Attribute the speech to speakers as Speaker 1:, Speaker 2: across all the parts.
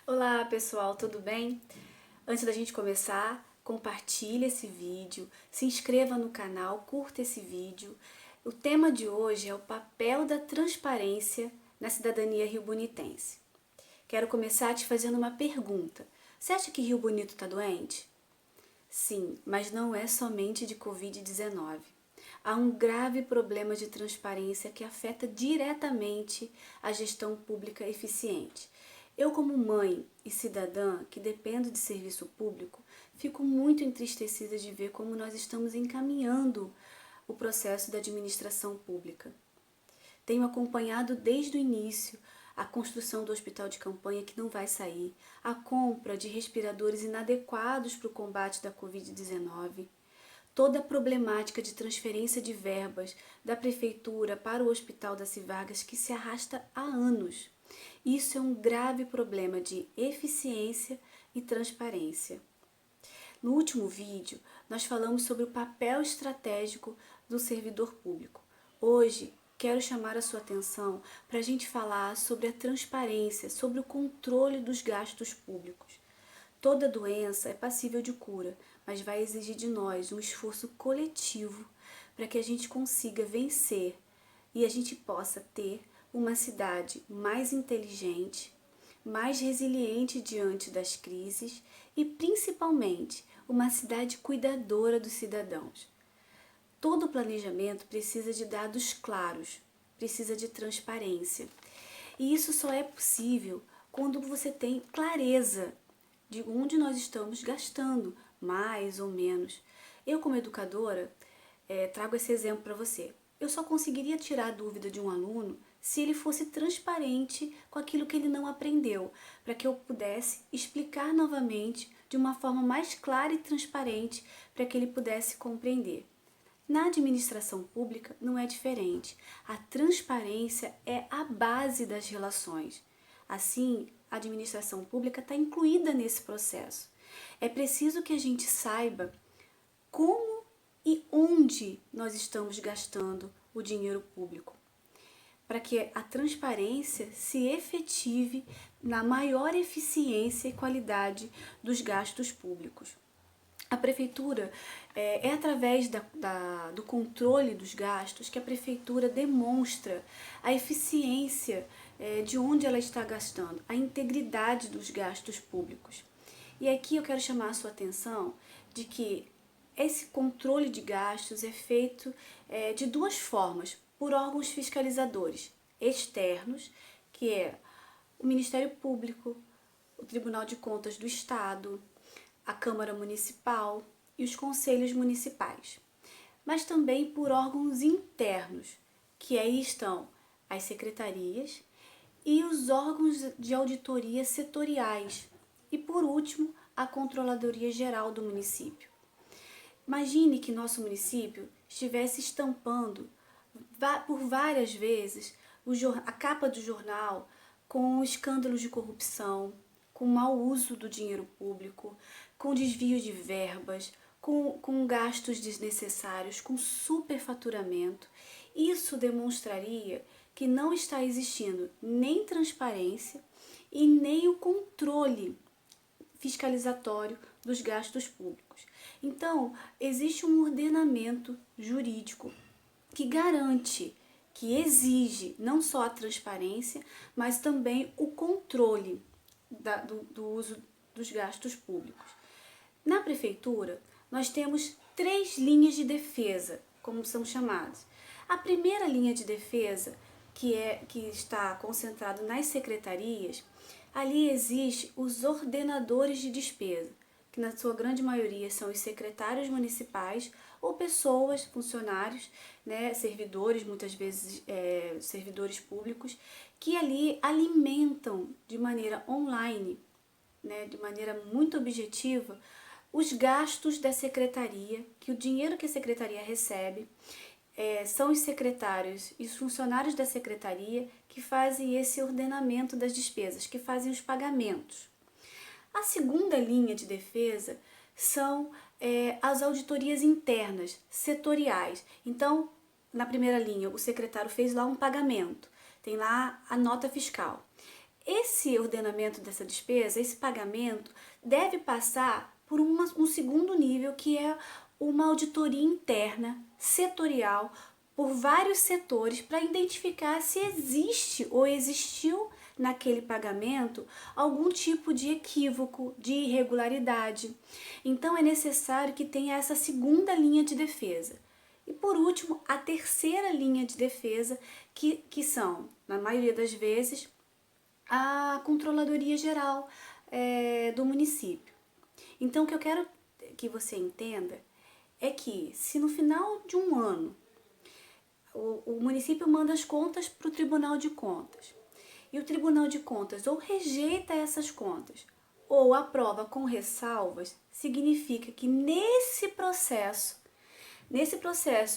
Speaker 1: Olá pessoal, tudo bem? Antes da gente começar, compartilhe esse vídeo, se inscreva no canal, curta esse vídeo. O tema de hoje é o papel da transparência na cidadania riobonitense. Quero começar te fazendo uma pergunta. Você acha que Rio Bonito está doente? Sim, mas não é somente de Covid-19. Há um grave problema de transparência que afeta diretamente a gestão pública eficiente. Eu, como mãe e cidadã que dependo de serviço público, fico muito entristecida de ver como nós estamos encaminhando o processo da administração pública. Tenho acompanhado desde o início a construção do hospital de campanha que não vai sair, a compra de respiradores inadequados para o combate da Covid-19, toda a problemática de transferência de verbas da prefeitura para o Hospital das Vargas que se arrasta há anos. Isso é um grave problema de eficiência e transparência. No último vídeo, nós falamos sobre o papel estratégico do servidor público. Hoje, quero chamar a sua atenção para a gente falar sobre a transparência, sobre o controle dos gastos públicos. Toda doença é passível de cura, mas vai exigir de nós um esforço coletivo para que a gente consiga vencer e a gente possa ter uma cidade mais inteligente, mais resiliente diante das crises e, principalmente, uma cidade cuidadora dos cidadãos. Todo planejamento precisa de dados claros, precisa de transparência. E isso só é possível quando você tem clareza de onde nós estamos gastando, mais ou menos. Eu, como educadora, trago esse exemplo para você. Eu só conseguiria tirar a dúvida de um aluno se ele fosse transparente com aquilo que ele não aprendeu, para que eu pudesse explicar novamente de uma forma mais clara e transparente para que ele pudesse compreender. Na administração pública não é diferente. A transparência é a base das relações. Assim, a administração pública está incluída nesse processo. É preciso que a gente saiba como e onde nós estamos gastando o dinheiro público, para que a transparência se efetive na maior eficiência e qualidade dos gastos públicos. A prefeitura, é através do controle dos gastos que a prefeitura demonstra a eficiência de onde ela está gastando, a integridade dos gastos públicos. E aqui eu quero chamar a sua atenção de que esse controle de gastos é feito de duas formas, por órgãos fiscalizadores externos, que é o Ministério Público, o Tribunal de Contas do Estado, a Câmara Municipal e os conselhos municipais, mas também por órgãos internos, que aí estão as secretarias e os órgãos de auditoria setoriais e, por último, a Controladoria Geral do município. Imagine que nosso município estivesse estampando por várias vezes a capa do jornal com escândalos de corrupção, com mau uso do dinheiro público, com desvio de verbas, com gastos desnecessários, com superfaturamento. Isso demonstraria que não está existindo nem transparência e nem o controle fiscalizatório dos gastos públicos. Então, existe um ordenamento jurídico que garante, que exige não só a transparência, mas também o controle do uso dos gastos públicos. Na prefeitura, nós temos 3 linhas de defesa, como são chamadas. A primeira linha de defesa, que está concentrado nas secretarias, ali existe os ordenadores de despesa, que na sua grande maioria são os secretários municipais ou pessoas, funcionários, né, servidores, muitas vezes servidores públicos, que ali alimentam de maneira online, né, de maneira muito objetiva, os gastos da secretaria, que o dinheiro que a secretaria recebe são os secretários e os funcionários da secretaria que fazem esse ordenamento das despesas, que fazem os pagamentos. A segunda linha de defesa são as auditorias internas, setoriais. Então, na primeira linha, o secretário fez lá um pagamento, tem lá a nota fiscal. esse ordenamento dessa despesa, esse pagamento, deve passar por um segundo nível, que é uma auditoria interna, setorial, por vários setores, para identificar se existe ou existiu naquele pagamento algum tipo de equívoco, de irregularidade. Então é necessário que tenha essa segunda linha de defesa. E por último, a terceira linha de defesa, que são, na maioria das vezes, a Controladoria Geral do município. Então, o que eu quero que você entenda é que, se no final de um ano o município manda as contas para o Tribunal de Contas e o Tribunal de Contas ou rejeita essas contas ou aprova com ressalvas, significa que nesse processo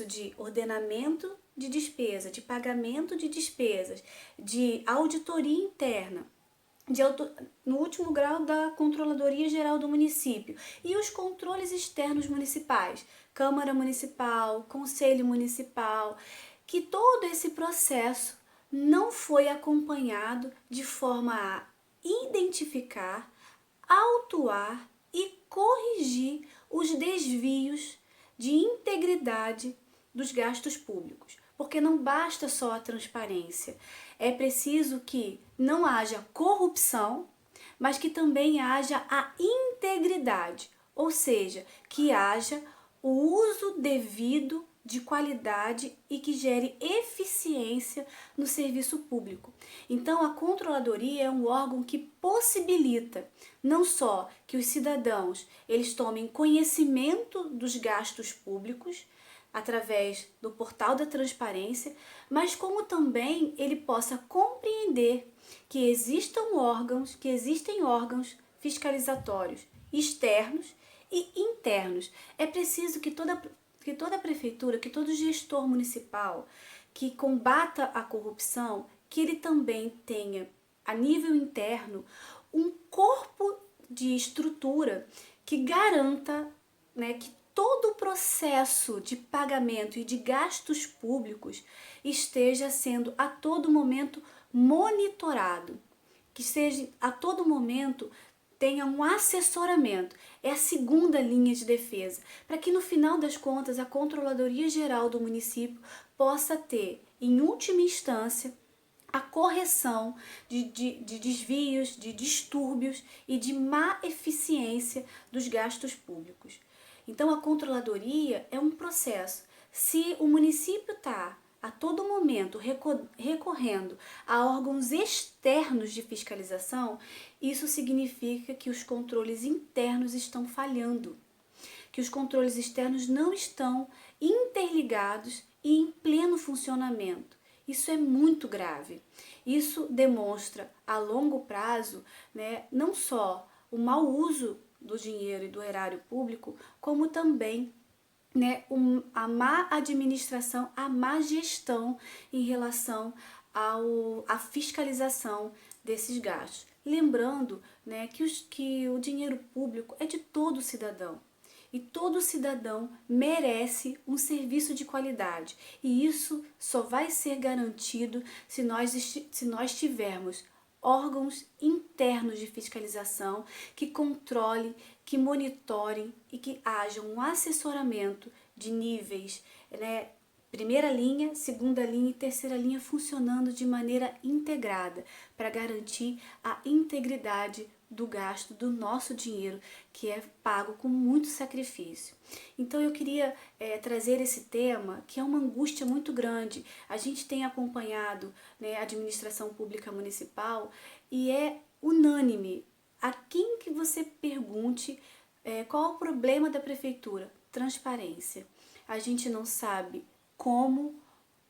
Speaker 1: de ordenamento de despesa, de pagamento de despesas, de auditoria interna, no último grau da Controladoria Geral do município e os controles externos municipais, Câmara Municipal, Conselho Municipal, que todo esse processo não foi acompanhado de forma a identificar, autuar e corrigir os desvios de integridade dos gastos públicos. Porque não basta só a transparência, é preciso que não haja corrupção, mas que também haja a integridade, ou seja, que haja o uso devido de qualidade e que gere eficiência no serviço público. Então, a controladoria é um órgão que possibilita não só que os cidadãos eles tomem conhecimento dos gastos públicos através do portal da transparência, mas como também ele possa compreender que existem órgãos fiscalizatórios externos e internos. É preciso que toda prefeitura, que todo gestor municipal que combata a corrupção, que ele também tenha, a nível interno, um corpo de estrutura que garanta, que todo o processo de pagamento e de gastos públicos esteja sendo a todo momento monitorado, que seja a todo momento tenha um assessoramento. É a segunda linha de defesa, para que no final das contas a Controladoria Geral do município possa ter, em última instância, a correção de desvios, de distúrbios e de má eficiência dos gastos públicos. Então, a controladoria é um processo. Se o município está a todo momento recorrendo a órgãos externos de fiscalização, isso significa que os controles internos estão falhando, que os controles externos não estão interligados e em pleno funcionamento. Isso é muito grave. Isso demonstra a longo prazo, não só o mau uso do dinheiro e do erário público, como também a má administração, a má gestão em relação à fiscalização desses gastos. Lembrando que o dinheiro público é de todo cidadão. E todo cidadão merece um serviço de qualidade. E isso só vai ser garantido se nós tivermos órgãos internos de fiscalização que controlem, que monitorem e que haja um assessoramento de níveis, primeira linha, segunda linha e terceira linha funcionando de maneira integrada para garantir a integridade do gasto do nosso dinheiro, que é pago com muito sacrifício. Então eu queria trazer esse tema, que é uma angústia muito grande. A gente tem acompanhado a administração pública municipal e é unânime. A quem que você pergunte qual o problema da prefeitura? Transparência. A gente não sabe como,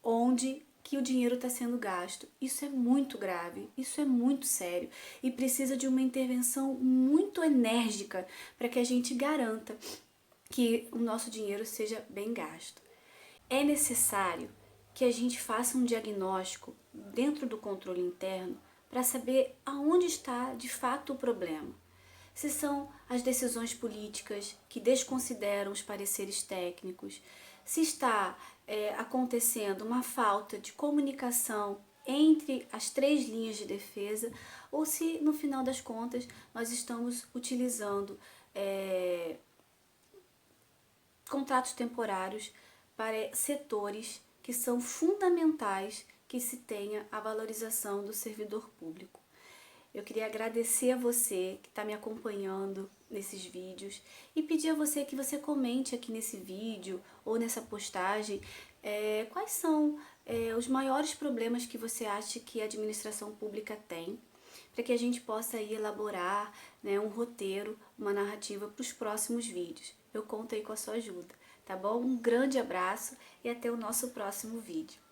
Speaker 1: onde que o dinheiro está sendo gasto. Isso é muito grave, isso é muito sério e precisa de uma intervenção muito enérgica para que a gente garanta que o nosso dinheiro seja bem gasto. É necessário que a gente faça um diagnóstico dentro do controle interno para saber aonde está de fato o problema. Se são as decisões políticas que desconsideram os pareceres técnicos, se está acontecendo uma falta de comunicação entre as 3 linhas de defesa, ou se no final das contas nós estamos utilizando contratos temporários para setores que são fundamentais que se tenha a valorização do servidor público. Eu queria agradecer a você que está me acompanhando nesses vídeos e pedir a você que você comente aqui nesse vídeo ou nessa postagem quais são os maiores problemas que você acha que a administração pública tem, para que a gente possa aí elaborar, né, um roteiro, uma narrativa para os próximos vídeos. Eu conto aí com a sua ajuda, tá bom? Um grande abraço e até o nosso próximo vídeo.